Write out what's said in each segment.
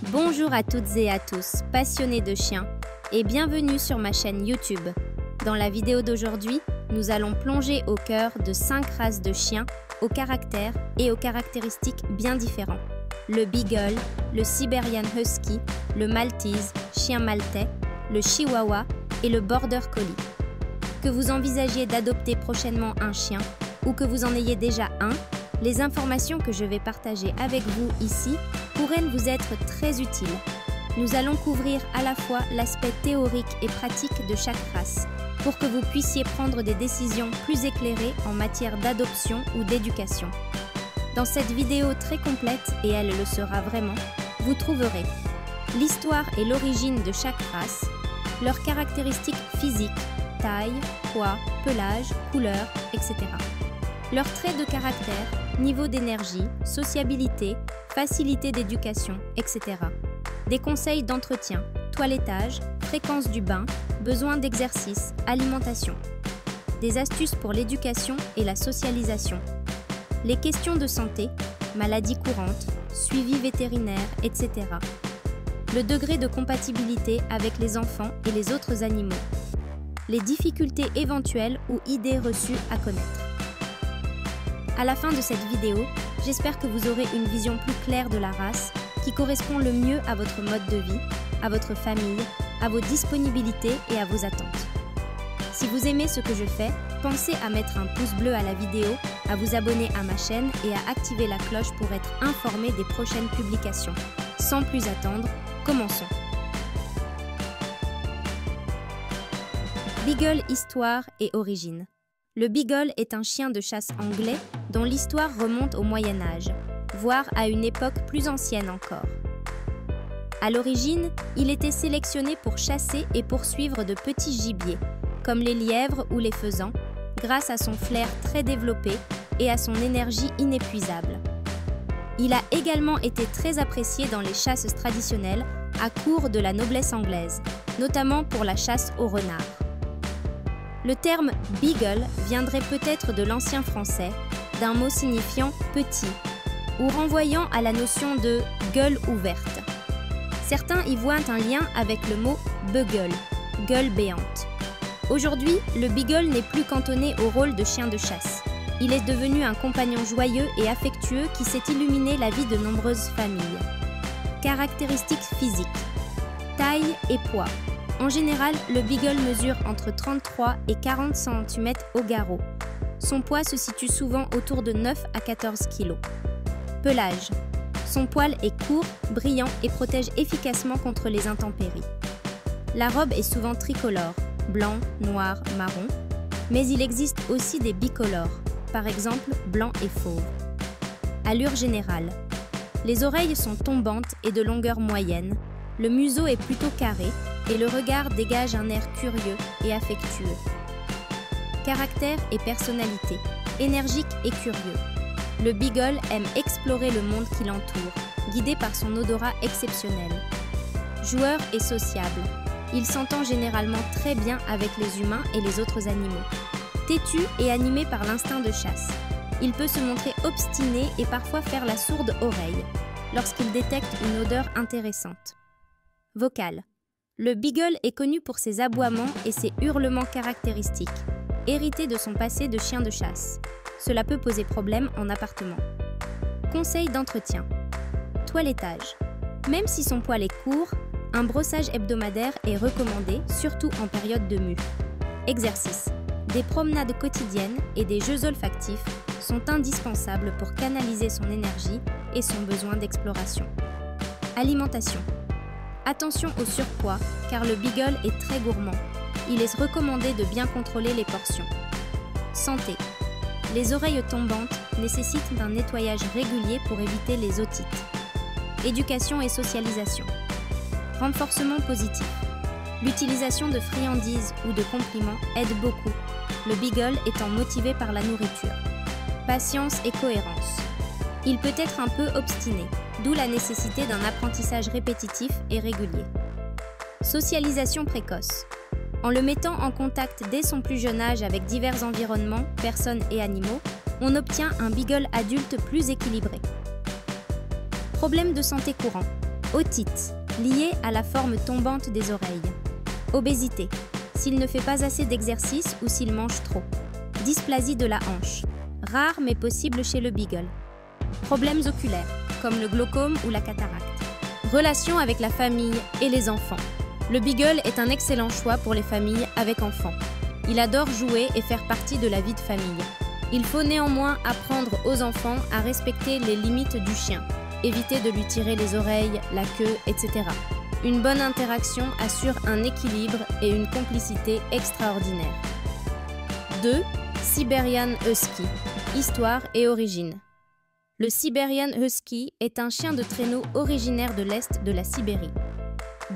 Bonjour à toutes et à tous, passionnés de chiens, et bienvenue sur ma chaîne YouTube. Dans la vidéo d'aujourd'hui, nous allons plonger au cœur de 5 races de chiens, aux caractères et aux caractéristiques bien différents. Le Beagle, le Siberian Husky, le Maltese, chien maltais, le Chihuahua et le Border Collie. Que vous envisagiez d'adopter prochainement un chien ou que vous en ayez déjà un, les informations que je vais partager avec vous ici pourraient vous être très utiles. Nous allons couvrir à la fois l'aspect théorique et pratique de chaque race, pour que vous puissiez prendre des décisions plus éclairées en matière d'adoption ou d'éducation. Dans cette vidéo très complète, et elle le sera vraiment, vous trouverez l'histoire et l'origine de chaque race, leurs caractéristiques physiques, taille, poids, pelage, couleur, etc. Leurs traits de caractère, niveau d'énergie, sociabilité, facilité d'éducation, etc. Des conseils d'entretien, toilettage, fréquence du bain, besoin d'exercice, alimentation. Des astuces pour l'éducation et la socialisation. Les questions de santé, maladies courantes, suivi vétérinaire, etc. Le degré de compatibilité avec les enfants et les autres animaux. Les difficultés éventuelles ou idées reçues à connaître. À la fin de cette vidéo, j'espère que vous aurez une vision plus claire de la race qui correspond le mieux à votre mode de vie, à votre famille, à vos disponibilités et à vos attentes. Si vous aimez ce que je fais, pensez à mettre un pouce bleu à la vidéo, à vous abonner à ma chaîne et à activer la cloche pour être informé des prochaines publications. Sans plus attendre, commençons. Beagle, histoire et origine. Le Beagle est un chien de chasse anglais dont l'histoire remonte au Moyen Âge, voire à une époque plus ancienne encore. À l'origine, il était sélectionné pour chasser et poursuivre de petits gibiers, comme les lièvres ou les faisans, grâce à son flair très développé et à son énergie inépuisable. Il a également été très apprécié dans les chasses traditionnelles à cour de la noblesse anglaise, notamment pour la chasse au renard. Le terme « beagle » viendrait peut-être de l'ancien français, d'un mot signifiant « petit » ou renvoyant à la notion de « gueule ouverte ». Certains y voient un lien avec le mot « bugle », gueule béante. Aujourd'hui, le beagle n'est plus cantonné au rôle de chien de chasse. Il est devenu un compagnon joyeux et affectueux qui sait illuminer la vie de nombreuses familles. Caractéristiques physiques. Taille et poids. En général, le beagle mesure entre 33 et 40 cm au garrot. Son poids se situe souvent autour de 9 à 14 kg. Pelage. Son poil est court, brillant et protège efficacement contre les intempéries. La robe est souvent tricolore, blanc, noir, marron, mais il existe aussi des bicolores, par exemple blanc et fauve. Allure générale. Les oreilles sont tombantes et de longueur moyenne, le museau est plutôt carré et le regard dégage un air curieux et affectueux. Caractère et personnalité. Énergique et curieux. Le beagle aime explorer le monde qui l'entoure, guidé par son odorat exceptionnel. Joueur et sociable. Il s'entend généralement très bien avec les humains et les autres animaux. Têtu et animé par l'instinct de chasse. Il peut se montrer obstiné et parfois faire la sourde oreille, lorsqu'il détecte une odeur intéressante. Vocal. Le beagle est connu pour ses aboiements et ses hurlements caractéristiques, hérités de son passé de chien de chasse. Cela peut poser problème en appartement. Conseil d'entretien. Toilettage. Même si son poil est court, un brossage hebdomadaire est recommandé, surtout en période de mue. Exercice. Des promenades quotidiennes et des jeux olfactifs sont indispensables pour canaliser son énergie et son besoin d'exploration. Alimentation. Attention au surpoids, car le beagle est très gourmand. Il est recommandé de bien contrôler les portions. Santé. Les oreilles tombantes nécessitent un nettoyage régulier pour éviter les otites. Éducation et socialisation. Renforcement positif. L'utilisation de friandises ou de compliments aide beaucoup, le beagle étant motivé par la nourriture. Patience et cohérence. Il peut être un peu obstiné, d'où la nécessité d'un apprentissage répétitif et régulier. Socialisation précoce. En le mettant en contact dès son plus jeune âge avec divers environnements, personnes et animaux, on obtient un beagle adulte plus équilibré. Problèmes de santé courants. Otite, liée à la forme tombante des oreilles. Obésité, s'il ne fait pas assez d'exercice ou s'il mange trop. Dysplasie de la hanche, rare mais possible chez le beagle. Problèmes oculaires, comme le glaucome ou la cataracte. Relations avec la famille et les enfants. Le beagle est un excellent choix pour les familles avec enfants. Il adore jouer et faire partie de la vie de famille. Il faut néanmoins apprendre aux enfants à respecter les limites du chien, éviter de lui tirer les oreilles, la queue, etc. Une bonne interaction assure un équilibre et une complicité extraordinaire. 2. Siberian Husky. Histoire et origine. Le Siberian Husky est un chien de traîneau originaire de l'Est de la Sibérie.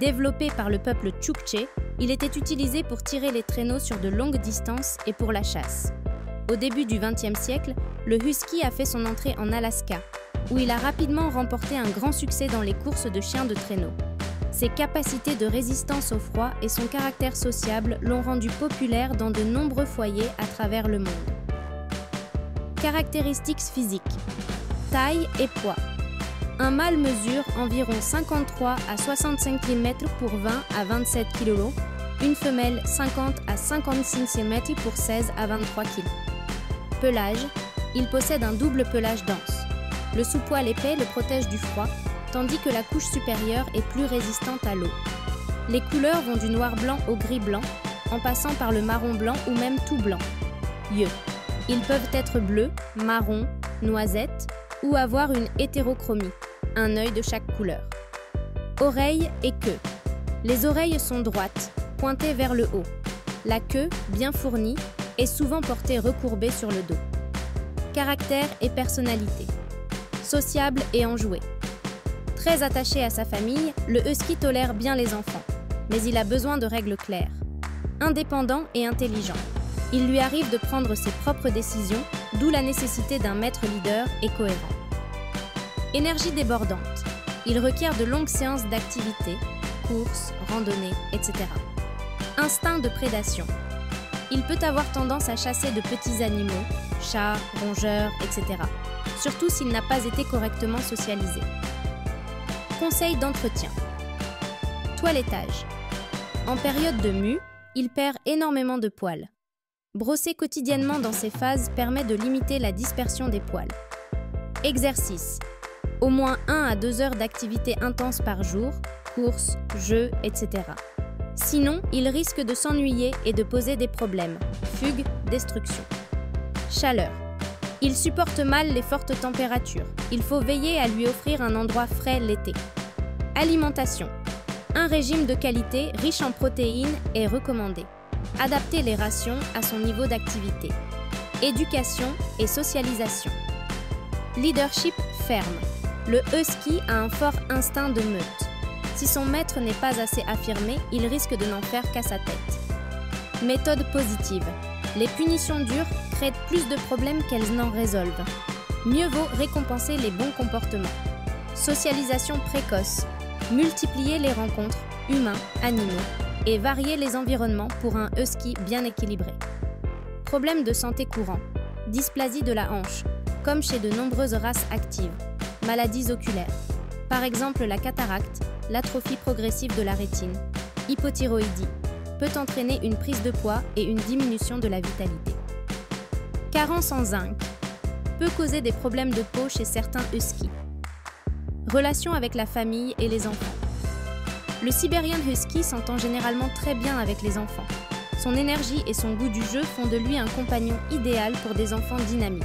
Développé par le peuple Tchouktché, il était utilisé pour tirer les traîneaux sur de longues distances et pour la chasse. Au début du XXe siècle, le Husky a fait son entrée en Alaska, où il a rapidement remporté un grand succès dans les courses de chiens de traîneau. Ses capacités de résistance au froid et son caractère sociable l'ont rendu populaire dans de nombreux foyers à travers le monde. Caractéristiques physiques. Taille et poids. Un mâle mesure environ 53 à 65 cm pour 20 à 27 kg, une femelle 50 à 56 cm pour 16 à 23 kg. Pelage. Il possède un double pelage dense. Le sous-poil épais le protège du froid, tandis que la couche supérieure est plus résistante à l'eau. Les couleurs vont du noir-blanc au gris-blanc, en passant par le marron-blanc ou même tout blanc. Yeux. Ils peuvent être bleus, marron, noisette ou avoir une hétérochromie, un œil de chaque couleur. Oreilles et queue. Les oreilles sont droites, pointées vers le haut. La queue, bien fournie, est souvent portée recourbée sur le dos. Caractère et personnalité. Sociable et enjoué. Très attaché à sa famille, le husky tolère bien les enfants, mais il a besoin de règles claires. Indépendant et intelligent. Il lui arrive de prendre ses propres décisions, d'où la nécessité d'un maître leader et cohérent. Énergie débordante. Il requiert de longues séances d'activité, courses, randonnées, etc. Instinct de prédation. Il peut avoir tendance à chasser de petits animaux, chats, rongeurs, etc. Surtout s'il n'a pas été correctement socialisé. Conseil d'entretien. Toilettage. En période de mue, il perd énormément de poils. Brosser quotidiennement dans ces phases permet de limiter la dispersion des poils. Exercice. Au moins 1 à 2 heures d'activité intense par jour, courses, jeux, etc. Sinon, il risque de s'ennuyer et de poser des problèmes, fugue, destruction. Chaleur. Il supporte mal les fortes températures. Il faut veiller à lui offrir un endroit frais l'été. Alimentation. Un régime de qualité riche en protéines est recommandé. Adapter les rations à son niveau d'activité. Éducation et socialisation. Leadership ferme. Le husky a un fort instinct de meute. Si son maître n'est pas assez affirmé, il risque de n'en faire qu'à sa tête. Méthode positive. Les punitions dures créent plus de problèmes qu'elles n'en résolvent. Mieux vaut récompenser les bons comportements. Socialisation précoce. Multiplier les rencontres, humains, animaux, et varier les environnements pour un husky bien équilibré. Problèmes de santé courants. Dysplasie de la hanche, comme chez de nombreuses races actives. Maladies oculaires. Par exemple la cataracte, l'atrophie progressive de la rétine. Hypothyroïdie peut entraîner une prise de poids et une diminution de la vitalité. Carence en zinc peut causer des problèmes de peau chez certains huskies. Relations avec la famille et les enfants. Le Siberian Husky s'entend généralement très bien avec les enfants. Son énergie et son goût du jeu font de lui un compagnon idéal pour des enfants dynamiques.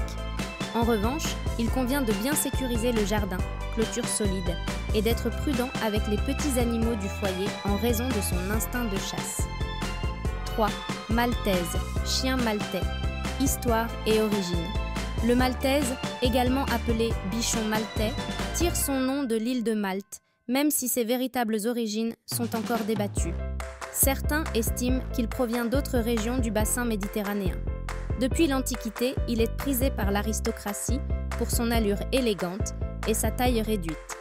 En revanche, il convient de bien sécuriser le jardin, clôture solide, et d'être prudent avec les petits animaux du foyer en raison de son instinct de chasse. 3. Maltaise, chien maltais. Histoire et origine. Le Maltaise, également appelé bichon maltais, tire son nom de l'île de Malte, même si ses véritables origines sont encore débattues. Certains estiment qu'il provient d'autres régions du bassin méditerranéen. Depuis l'Antiquité, il est prisé par l'aristocratie pour son allure élégante et sa taille réduite.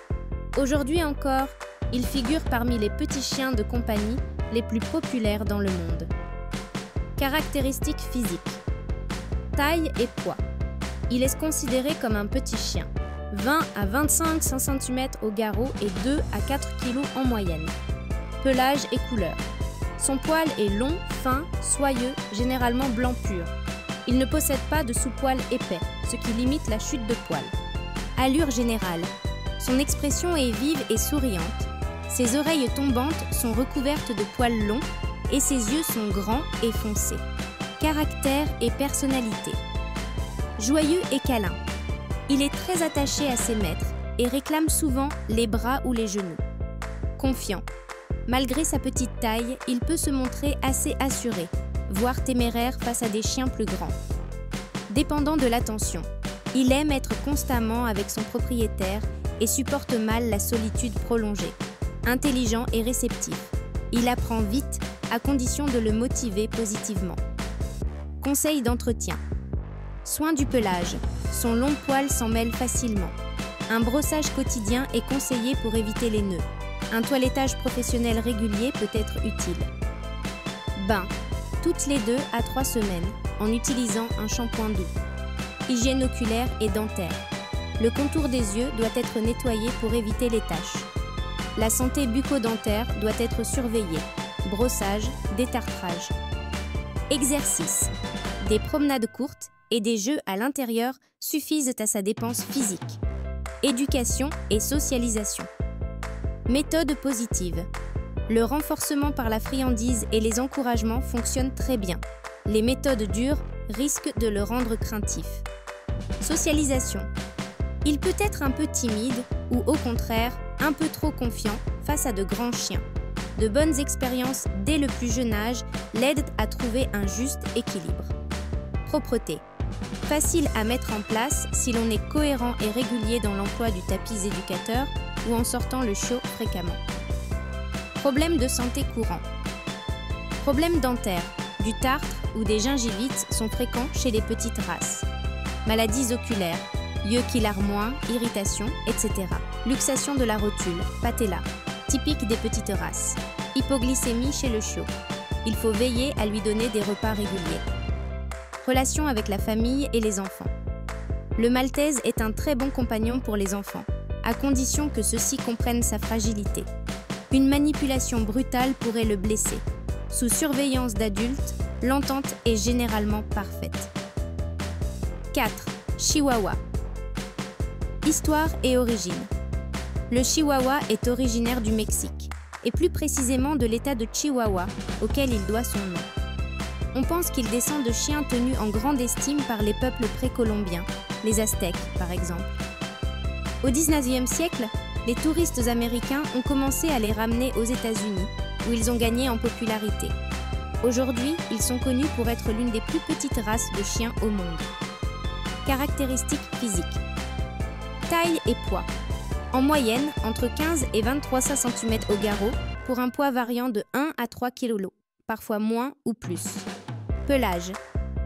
Aujourd'hui encore, il figure parmi les petits chiens de compagnie les plus populaires dans le monde. Caractéristiques physiques. Taille et poids. Il est considéré comme un petit chien. 20 à 25 cm au garrot et 2 à 4 kg en moyenne. Pelage et couleur. Son poil est long, fin, soyeux, généralement blanc pur. Il ne possède pas de sous-poil épais, ce qui limite la chute de poil. Allure générale. Son expression est vive et souriante. Ses oreilles tombantes sont recouvertes de poils longs et ses yeux sont grands et foncés. Caractère et personnalité. Joyeux et câlin. Il est très attaché à ses maîtres et réclame souvent les bras ou les genoux. Confiant. Malgré sa petite taille, il peut se montrer assez assuré, voire téméraire face à des chiens plus grands. Dépendant de l'attention. Il aime être constamment avec son propriétaire et supporte mal la solitude prolongée. Intelligent et réceptif. Il apprend vite à condition de le motiver positivement. Conseil d'entretien. Soin du pelage. Son long poil s'en mêle facilement. Un brossage quotidien est conseillé pour éviter les nœuds. Un toilettage professionnel régulier peut être utile. Bain. Toutes les 2 à 3 semaines, en utilisant un shampoing doux. Hygiène oculaire et dentaire. Le contour des yeux doit être nettoyé pour éviter les taches. La santé bucco-dentaire doit être surveillée. Brossage, détartrage. Exercice. Des promenades courtes et des jeux à l'intérieur suffisent à sa dépense physique. Éducation et socialisation. Méthode positive. Le renforcement par la friandise et les encouragements fonctionnent très bien. Les méthodes dures risquent de le rendre craintif. Socialisation. Il peut être un peu timide ou au contraire un peu trop confiant face à de grands chiens. De bonnes expériences dès le plus jeune âge l'aident à trouver un juste équilibre. Propreté. Facile à mettre en place si l'on est cohérent et régulier dans l'emploi du tapis éducateur ou en sortant le chiot fréquemment. Problèmes de santé courants. Problèmes dentaires, du tartre ou des gingivites sont fréquents chez les petites races. Maladies oculaires, yeux qui larmoient, irritations, etc. Luxation de la rotule, patella, typique des petites races. Hypoglycémie chez le chiot. Il faut veiller à lui donner des repas réguliers. Relation avec la famille et les enfants. Le Maltese est un très bon compagnon pour les enfants, à condition que ceux-ci comprennent sa fragilité. Une manipulation brutale pourrait le blesser. Sous surveillance d'adultes, l'entente est généralement parfaite. 4. Chihuahua. Histoire et origine. Le Chihuahua est originaire du Mexique, et plus précisément de l'état de Chihuahua, auquel il doit son nom. On pense qu'il descend de chiens tenus en grande estime par les peuples précolombiens, les Aztèques par exemple. Au XIXe siècle, les touristes américains ont commencé à les ramener aux États-Unis, où ils ont gagné en popularité. Aujourd'hui, ils sont connus pour être l'une des plus petites races de chiens au monde. Caractéristiques physiques. Taille et poids. En moyenne, entre 15 et 23 cm au garrot, pour un poids variant de 1 à 3 kg, parfois moins ou plus. Pelage.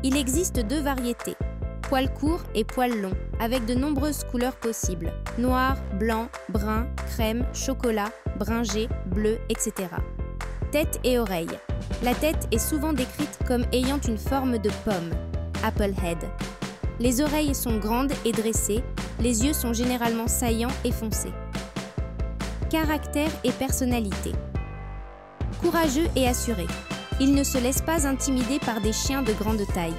Il existe 2 variétés, poils courts et poils longs, avec de nombreuses couleurs possibles, noir, blanc, brun, crème, chocolat, bringé, bleu, etc. Tête et oreilles. La tête est souvent décrite comme ayant une forme de pomme, apple head. Les oreilles sont grandes et dressées, les yeux sont généralement saillants et foncés. Caractère et personnalité. Courageux et assuré. Il ne se laisse pas intimider par des chiens de grande taille.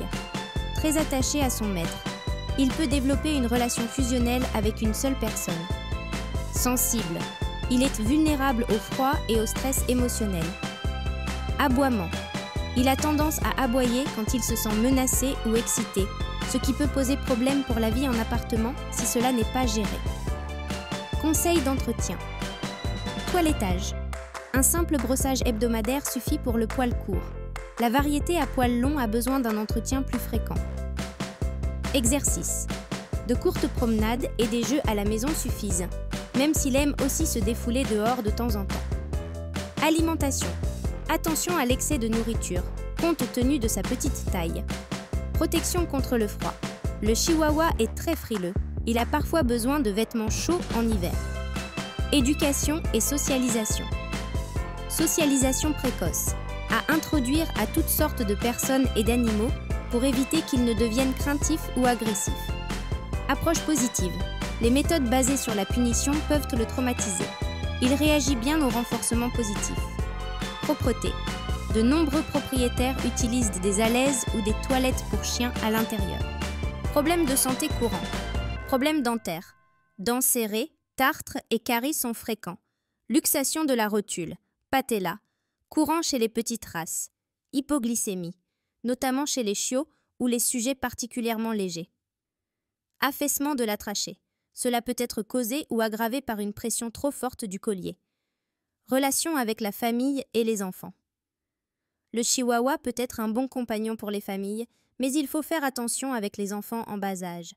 Très attaché à son maître. Il peut développer une relation fusionnelle avec une seule personne. Sensible. Il est vulnérable au froid et au stress émotionnel. Aboiement. Il a tendance à aboyer quand il se sent menacé ou excité, ce qui peut poser problème pour la vie en appartement si cela n'est pas géré. Conseil d'entretien. Toilettage. Un simple brossage hebdomadaire suffit pour le poil court. La variété à poil long a besoin d'un entretien plus fréquent. Exercice. De courtes promenades et des jeux à la maison suffisent, même s'il aime aussi se défouler dehors de temps en temps. Alimentation. Attention à l'excès de nourriture, compte tenu de sa petite taille. Protection contre le froid. Le Chihuahua est très frileux. Il a parfois besoin de vêtements chauds en hiver. Éducation et socialisation. Socialisation précoce. À introduire à toutes sortes de personnes et d'animaux pour éviter qu'ils ne deviennent craintifs ou agressifs. Approche positive. Les méthodes basées sur la punition peuvent le traumatiser. Il réagit bien au renforcement positif. Propreté. De nombreux propriétaires utilisent des alaises ou des toilettes pour chiens à l'intérieur. Problèmes de santé courants. Problèmes dentaires. Dents serrées, tartres et caries sont fréquents. Luxation de la rotule, patella, courant chez les petites races. Hypoglycémie, notamment chez les chiots ou les sujets particulièrement légers. Affaissement de la trachée. Cela peut être causé ou aggravé par une pression trop forte du collier. Relation avec la famille et les enfants. Le chihuahua peut être un bon compagnon pour les familles, mais il faut faire attention avec les enfants en bas âge.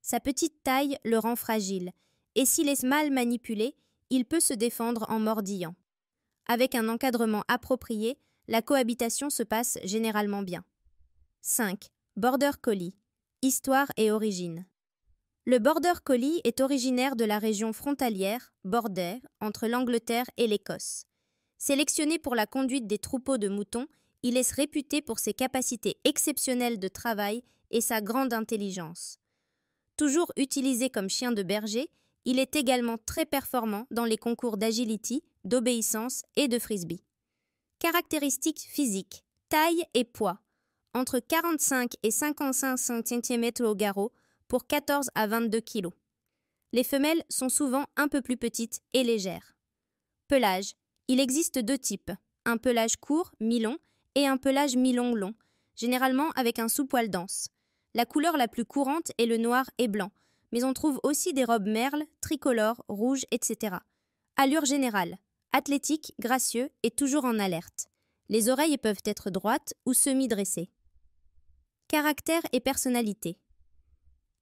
Sa petite taille le rend fragile, et s'il est mal manipulé, il peut se défendre en mordillant. Avec un encadrement approprié, la cohabitation se passe généralement bien. 5. Border Collie. Histoire et origine. Le Border Collie est originaire de la région frontalière, Border, entre l'Angleterre et l'Écosse. Sélectionné pour la conduite des troupeaux de moutons, il est réputé pour ses capacités exceptionnelles de travail et sa grande intelligence. Toujours utilisé comme chien de berger, il est également très performant dans les concours d'agility, d'obéissance et de frisbee. Caractéristiques physiques, taille et poids, entre 45 et 55 cm au garrot pour 14 à 22 kg. Les femelles sont souvent un peu plus petites et légères. Pelage, il existe deux types, un pelage court, mi-long, et un pelage mi-long long, généralement avec un sous-poil dense. La couleur la plus courante est le noir et blanc, mais on trouve aussi des robes merles, tricolores, rouges, etc. Allure générale, athlétique, gracieux et toujours en alerte. Les oreilles peuvent être droites ou semi-dressées. Caractère et personnalité.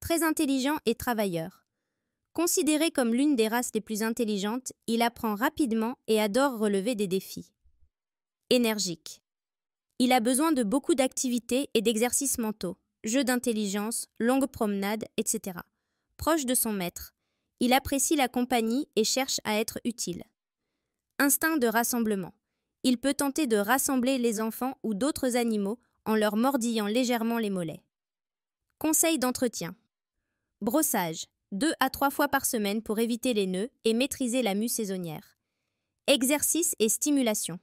Très intelligent et travailleur. Considéré comme l'une des races les plus intelligentes, il apprend rapidement et adore relever des défis. Énergique. Il a besoin de beaucoup d'activités et d'exercices mentaux, jeux d'intelligence, longues promenades, etc. Proche de son maître. Il apprécie la compagnie et cherche à être utile. Instinct de rassemblement. Il peut tenter de rassembler les enfants ou d'autres animaux en leur mordillant légèrement les mollets. Conseil d'entretien. Brossage. 2 à 3 fois par semaine pour éviter les nœuds et maîtriser la mue saisonnière. Exercice et stimulation.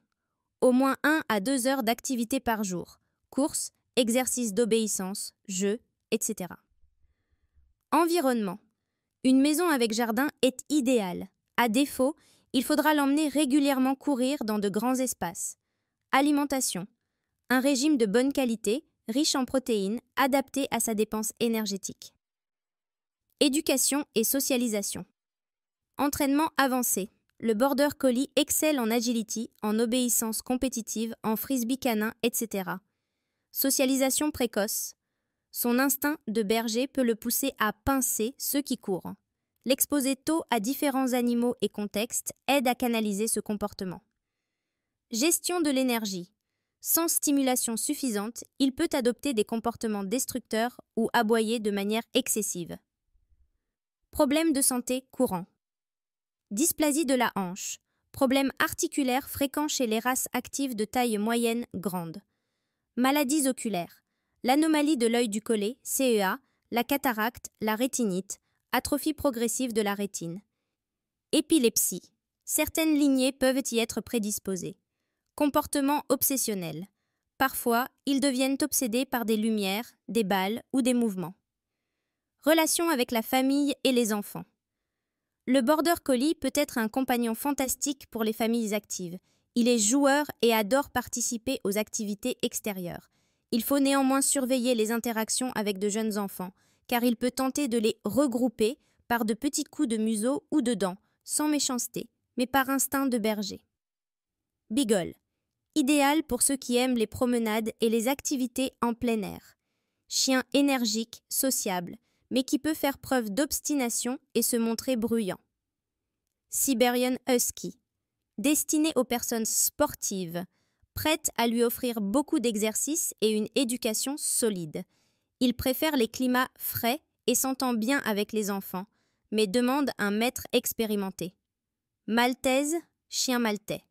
Au moins 1 à 2 heures d'activité par jour. Courses, exercices d'obéissance, jeux, etc. Environnement. Une maison avec jardin est idéale. À défaut, il faudra l'emmener régulièrement courir dans de grands espaces. Alimentation. Un régime de bonne qualité, riche en protéines, adapté à sa dépense énergétique. Éducation et socialisation. Entraînement avancé. Le Border Collie excelle en agility, en obéissance compétitive, en frisbee canin, etc. Socialisation précoce. Son instinct de berger peut le pousser à pincer ceux qui courent. L'exposer tôt à différents animaux et contextes aide à canaliser ce comportement. Gestion de l'énergie. Sans stimulation suffisante, il peut adopter des comportements destructeurs ou aboyer de manière excessive. Problèmes de santé courants. Dysplasie de la hanche. Problème articulaire fréquent chez les races actives de taille moyenne-grande. Maladies oculaires. L'anomalie de l'œil du collet, CEA, la cataracte, la rétinite, atrophie progressive de la rétine. Épilepsie. Certaines lignées peuvent y être prédisposées. Comportement obsessionnel. Parfois, ils deviennent obsédés par des lumières, des balles ou des mouvements. Relation avec la famille et les enfants. Le Border Collie peut être un compagnon fantastique pour les familles actives. Il est joueur et adore participer aux activités extérieures. Il faut néanmoins surveiller les interactions avec de jeunes enfants, car il peut tenter de les regrouper par de petits coups de museau ou de dents, sans méchanceté, mais par instinct de berger. Beagle. Idéal pour ceux qui aiment les promenades et les activités en plein air. Chien énergique, sociable, mais qui peut faire preuve d'obstination et se montrer bruyant. Siberian Husky. Destiné aux personnes sportives, prêtes à lui offrir beaucoup d'exercices et une éducation solide. Il préfère les climats frais et s'entend bien avec les enfants, mais demande un maître expérimenté. Maltaise, chien maltais.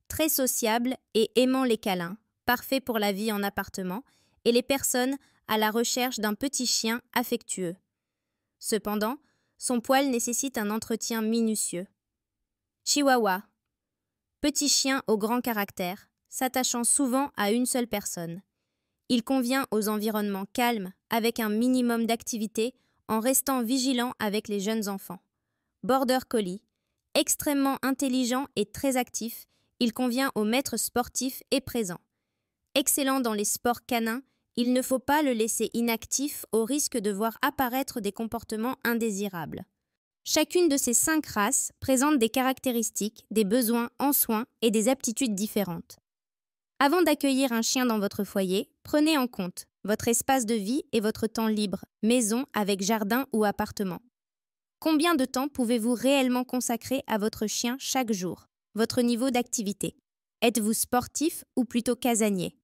Très sociable et aimant les câlins, parfait pour la vie en appartement, et les personnes à la recherche d'un petit chien affectueux. Cependant, son poil nécessite un entretien minutieux. Chihuahua. Petit chien au grand caractère, s'attachant souvent à une seule personne. Il convient aux environnements calmes, avec un minimum d'activité, en restant vigilant avec les jeunes enfants. Border Collie. Extrêmement intelligent et très actif, il convient aux maîtres sportifs et présents. Excellent dans les sports canins, il ne faut pas le laisser inactif au risque de voir apparaître des comportements indésirables. Chacune de ces 5 races présente des caractéristiques, des besoins en soins et des aptitudes différentes. Avant d'accueillir un chien dans votre foyer, prenez en compte votre espace de vie et votre temps libre, maison avec jardin ou appartement. Combien de temps pouvez-vous réellement consacrer à votre chien chaque jour? Votre niveau d'activité. Êtes-vous sportif ou plutôt casanier?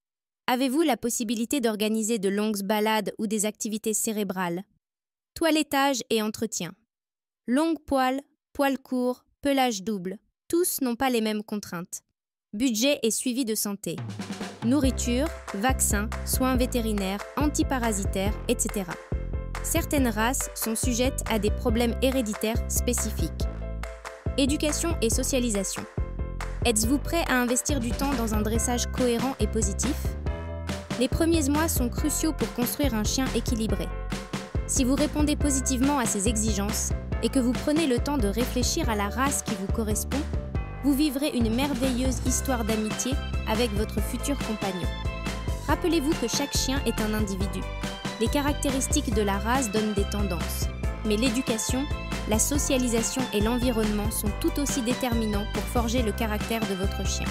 Avez-vous la possibilité d'organiser de longues balades ou des activités cérébrales? Toilettage et entretien. Longue poil, poil court, pelage double. Tous n'ont pas les mêmes contraintes. Budget et suivi de santé. Nourriture, vaccins, soins vétérinaires, antiparasitaires, etc. Certaines races sont sujettes à des problèmes héréditaires spécifiques. Éducation et socialisation. Êtes-vous prêt à investir du temps dans un dressage cohérent et positif? Les premiers mois sont cruciaux pour construire un chien équilibré. Si vous répondez positivement à ces exigences et que vous prenez le temps de réfléchir à la race qui vous correspond, vous vivrez une merveilleuse histoire d'amitié avec votre futur compagnon. Rappelez-vous que chaque chien est un individu. Les caractéristiques de la race donnent des tendances, mais l'éducation, la socialisation et l'environnement sont tout aussi déterminants pour forger le caractère de votre chien.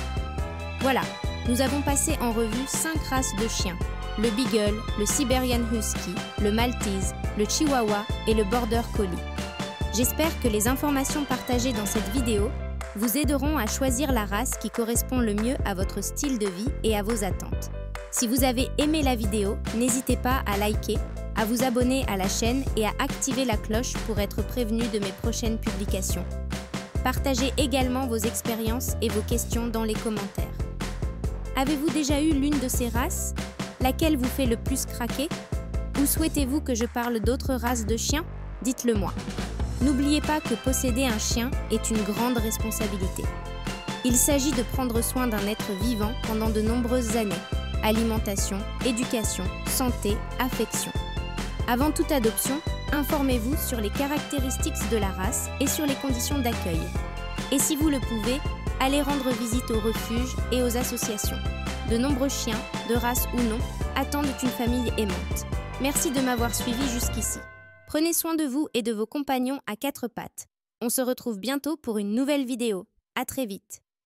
Voilà, nous avons passé en revue 5 races de chiens, le Beagle, le Siberian Husky, le Maltese, le Chihuahua et le Border Collie. J'espère que les informations partagées dans cette vidéo vous aideront à choisir la race qui correspond le mieux à votre style de vie et à vos attentes. Si vous avez aimé la vidéo, n'hésitez pas à liker, à vous abonner à la chaîne et à activer la cloche pour être prévenu de mes prochaines publications. Partagez également vos expériences et vos questions dans les commentaires. Avez-vous déjà eu l'une de ces races? Laquelle vous fait le plus craquer? Ou souhaitez-vous que je parle d'autres races de chiens? Dites-le moi. N'oubliez pas que posséder un chien est une grande responsabilité. Il s'agit de prendre soin d'un être vivant pendant de nombreuses années. Alimentation, éducation, santé, affection. Avant toute adoption, informez-vous sur les caractéristiques de la race et sur les conditions d'accueil. Et si vous le pouvez, allez rendre visite aux refuges et aux associations. De nombreux chiens, de race ou non, attendent une famille aimante. Merci de m'avoir suivi jusqu'ici. Prenez soin de vous et de vos compagnons à 4 pattes. On se retrouve bientôt pour une nouvelle vidéo. À très vite.